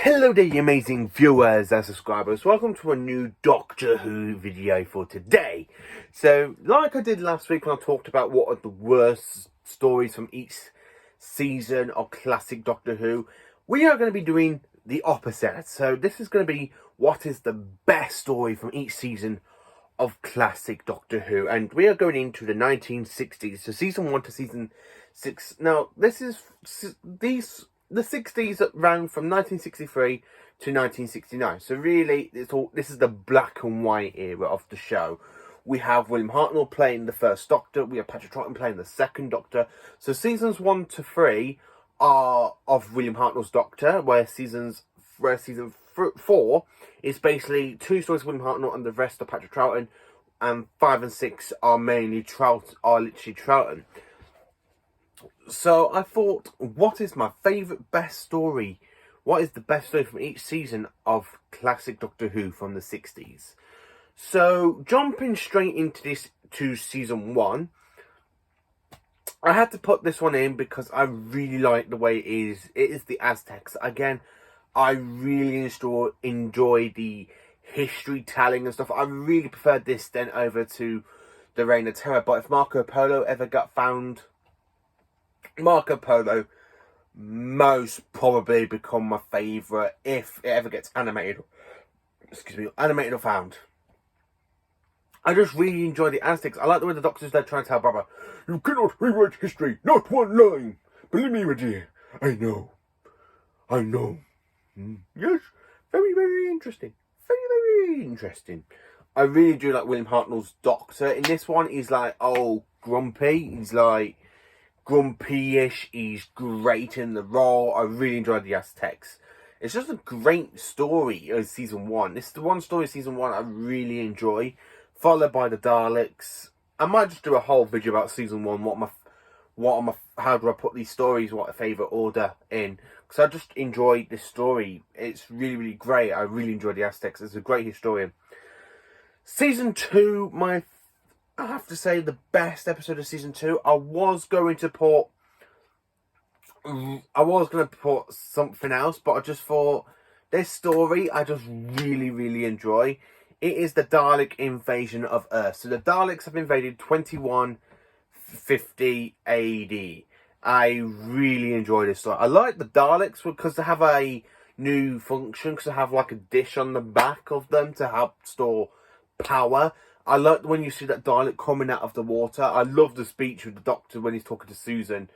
Hello there, you amazing viewers and subscribers. Welcome to a new Doctor Who video for today. So, like I did last week when I talked about what are the worst stories from each season of classic Doctor Who, we are going to be doing the opposite. So, this is going to be what is the best story from each season of classic Doctor Who. And we are going into the 1960s, so season 1 to season 6. Now, the 60s ran from 1963 to 1969. So really, this is the black and white era of the show. We have William Hartnell playing the first Doctor. We have Patrick Troughton playing the second Doctor. So seasons 1 to 3 are of William Hartnell's Doctor, where season 4 is basically 2 stories of William Hartnell and the rest of Patrick Troughton, and 5 and 6 are mainly literally Troughton. So I thought, what is my favourite best story? What is the best story from each season of classic Doctor Who from the 60s? So jumping straight into this to season 1, I had to put this one in because I really like the way it is. It is the Aztecs. Again, I really enjoy the history telling and stuff. I really prefer this then over to the Reign of Terror. But if Marco Polo ever got found, Marco Polo most probably become my favourite if it ever gets animated or found. I just really enjoy the Aztecs. I like the way the Doctor's there trying to tell Barbara, "You cannot rewrite history, not one line. Believe me, my dear, I know. Yes, very, very interesting. Very, very interesting." I really do like William Hartnell's Doctor. In this one, he's like, grumpy. He's like grumpy-ish. He's great in the role. I really enjoyed the Aztecs. It's just a great story of season 1. This is the one story of season 1 I really enjoy, followed by the Daleks. I might just do a whole video about season 1. How do I put these stories? What a favourite order in? Because I just enjoy this story. It's really, really great. I really enjoy the Aztecs. It's a great historian. Season 2, I have to say the best episode of season 2. I was going to put something else, but I just thought this story I just really, really enjoy. It is the Dalek invasion of Earth. So the Daleks have invaded 2150 AD. I really enjoy this story. I like the Daleks because they have a new function, because they have like a dish on the back of them to help store power. I like when you see that Dalek coming out of the water. I love the speech with the Doctor when he's talking to Susan,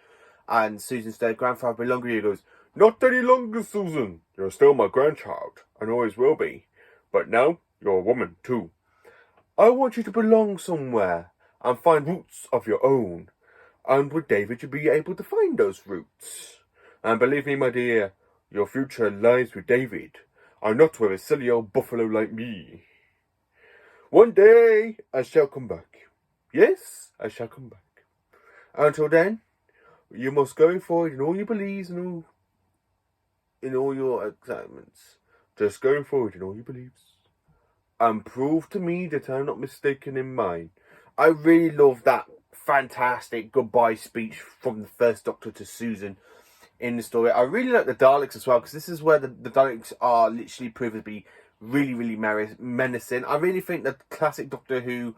and Susan's dead grandfather be longer. He goes, "Not any longer, Susan. You're still my grandchild, and always will be. But now you're a woman too. I want you to belong somewhere and find roots of your own. And with David, you'll be able to find those roots. And believe me, my dear, your future lies with David, and not with a silly old buffalo like me. One day I shall come back. Yes, I shall come back. Until then, you must go forward in all your beliefs and in all your excitements. Just go forward in all your beliefs, and prove to me that I'm not mistaken in mine." I really love that fantastic goodbye speech from the first Doctor to Susan in the story. I really like the Daleks as well, because this is where the Daleks are literally proven to be really, really menacing. I really think that classic Doctor Who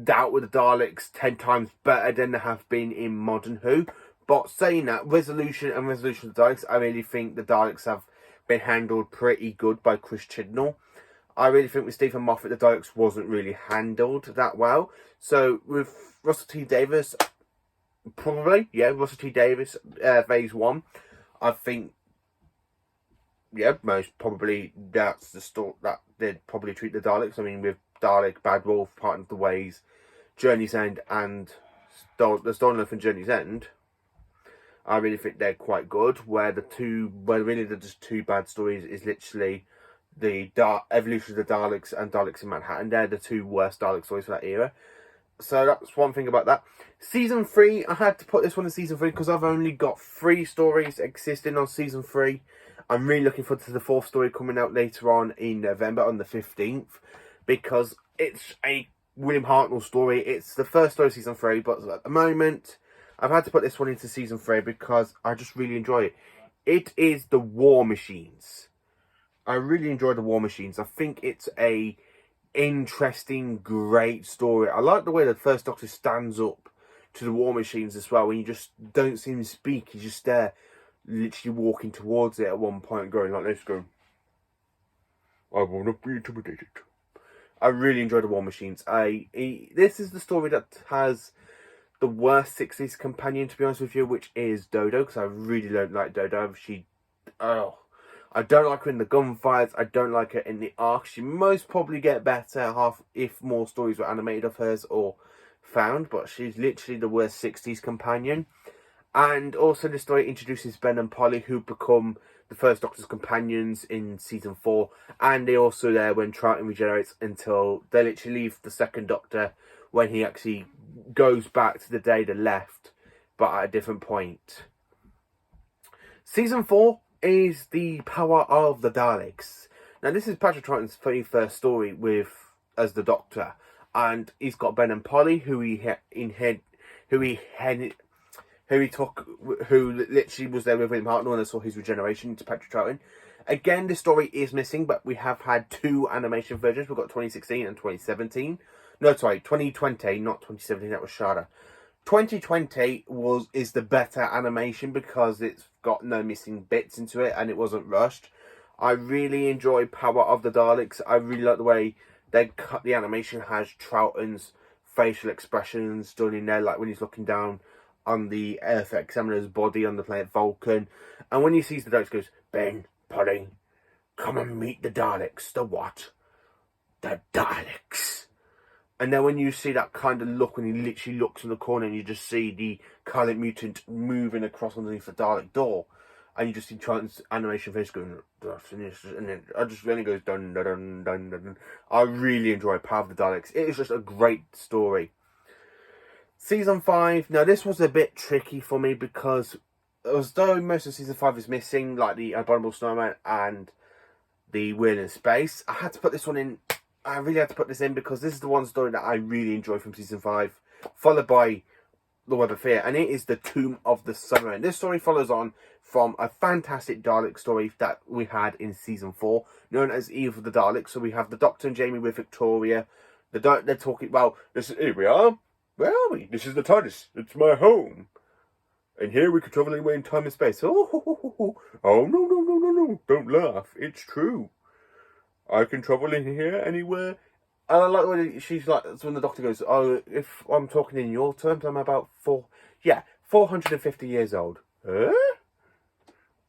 dealt with the Daleks 10 times better than they have been in modern Who. But saying that, Resolution of the Daleks, I really think the Daleks have been handled pretty good by Chris Chibnall. I really think with Stephen Moffat, the Daleks wasn't really handled that well. So with Russell T Davies, Russell T Davies, phase 1, I think, most probably that's the story that they'd probably treat the Daleks. I mean, with Dalek, Bad Wolf, Part of the Ways, Journey's End, and the Stolen Earth and Journey's End, I really think they're quite good. Where really the just 2 bad stories is literally the Evolution of the Daleks and Daleks in Manhattan. They're the 2 worst Dalek stories for that era. So that's one thing about that. Season 3, I had to put this one in season 3 because I've only got 3 stories existing on season 3. I'm really looking forward to the 4th story coming out later on in November on the 15th, because it's a William Hartnell story. It's the first story of season 3, but at the moment I've had to put this one into season 3 because I just really enjoy it. It is the War Machines. I really enjoyed the War Machines. I think it's a interesting, great story. I like the way the First Doctor stands up to the War Machines as well. When you just don't see him speak, he's just there, literally walking towards it at one point, going like this, going, "I will not be intimidated." I really enjoyed the War Machines. This is the story that has the worst 60s companion, to be honest with you, which is Dodo, because I really don't like Dodo. I don't like her in the gunfights. I don't like her in the arc. She most probably get better if more stories were animated of hers or found, but she's literally the worst 60s companion. And also the story introduces Ben and Polly, who become the First Doctor's companions in season 4, and they're also there when Troughton regenerates until they literally leave the Second Doctor when he actually goes back to the day they left, but at a different point. Season 4 is the power of the Daleks. Now, this is Patrick Troughton's very first story as the Doctor, and he's got Ben and Polly, who literally was there with him, when I saw his regeneration to Patrick Troughton. Again, this story is missing, but we have had 2 animation versions. We've got 2016 and 2017. No, sorry, 2020, not 2017. That was Shada. 2020 is the better animation because it's got no missing bits into it and it wasn't rushed. I really enjoy Power of the Daleks. I really like the way the animation has Troughton's facial expressions done in there, like when he's looking down on the Earth Examiner's body on the planet Vulcan. And when he sees the Daleks, he goes, "Ben, Polly, come and meet the Daleks." The what? The Daleks. And then when you see that kind of look, when he literally looks in the corner and you just see the Scarlet Mutant moving across underneath the Dalek door, and you just see Troughton's animation face going, and then it just really goes dun dun dun dun dun. I really enjoy Power of the Daleks. It is just a great story. Season 5, now this was a bit tricky for me because although most of Season 5 is missing, like the Abominable Snowman and the Wheel in Space, I had to put this one in. I really had to put this in because this is the one story that I really enjoy from Season 5, followed by The Web of Fear, and it is the Tomb of the Submarine. This story follows on from a fantastic Dalek story that we had in Season 4, known as Eve of the Daleks. So we have the Doctor and Jamie with Victoria. They're talking, well, here we are. Where are we? This is the TARDIS. It's my home. And here we can travel anywhere in time and space. Oh, no. Don't laugh. It's true. I can travel in here anywhere. And I like when she's like, so when the Doctor goes, "Oh, if I'm talking in your terms, I'm about 450 years old." Huh?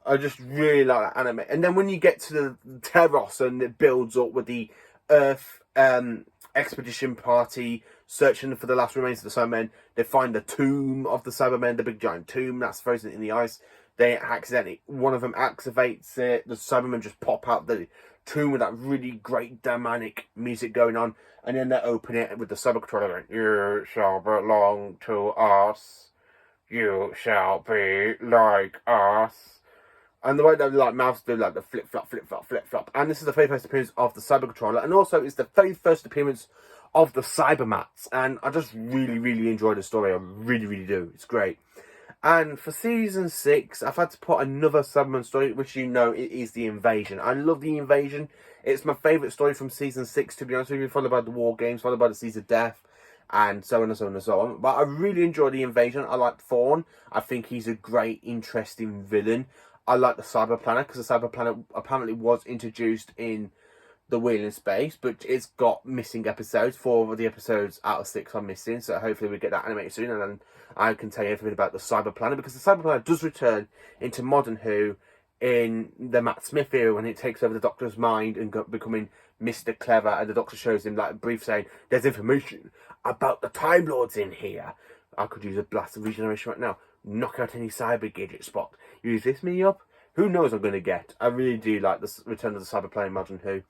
I just really like that anime. And then when you get to the Teros and it builds up with the Earth expedition party searching for the last remains of the Cybermen, they find the tomb of the Cybermen, the big giant tomb that's frozen in the ice. One of them activates it. The Cybermen just pop out the tomb with that really great demonic music going on, and then they open it with the cyber controller going, "You shall belong to us. You shall be like us." And the way they like mouths do like the flip flop. And this is the very first appearance of the cyber controller, and also it's the very first appearance of the Cybermats. And I just really enjoy the story. I really do. It's great. And for Season 6, I've had to put another Cyberman story, which it is The Invasion. I love The Invasion. It's my favourite story from Season 6, to be honest with you, followed by the War Games, followed by the Seas of Death, and so on and so on and so on. But I really enjoy The Invasion. I like Thorn. I think he's a great, interesting villain. I like the Cyber Planet, because the Cyber Planet apparently was introduced in The Wheel in Space, but it's got missing episodes. 4 of the episodes out of 6 are missing, so hopefully we get that animated soon, and then I can tell you everything about the Cyber Planet, because the Cyber Planet does return into Modern Who in the Matt Smith era when it takes over the Doctor's mind and becoming Mr. Clever, and the Doctor shows him like a brief saying, "There's information about the Time Lords in here." I could use a blast of regeneration right now. Knock out any cyber gadget spot. Use this me up. Who knows what I'm going to get. I really do like the return of the Cyber Planet in Modern Who.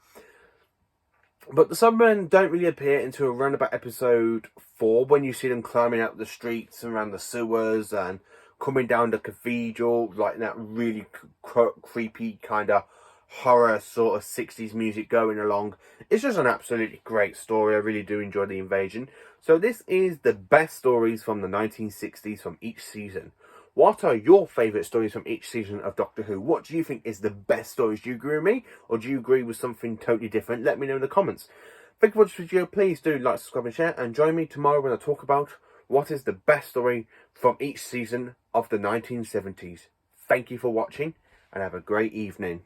But the Cybermen don't really appear until around about episode 4, when you see them climbing out the streets and around the sewers and coming down the cathedral, like that really creepy kind of horror sort of 60s music going along. It's just an absolutely great story. I really do enjoy The Invasion. So this is the best stories from the 1960s from each season. What are your favourite stories from each season of Doctor Who? What do you think is the best stories? Do you agree with me? Or do you agree with something totally different? Let me know in the comments. Thank you for watching this video. Please do like, subscribe and share. And join me tomorrow when I talk about what is the best story from each season of the 1970s. Thank you for watching and have a great evening.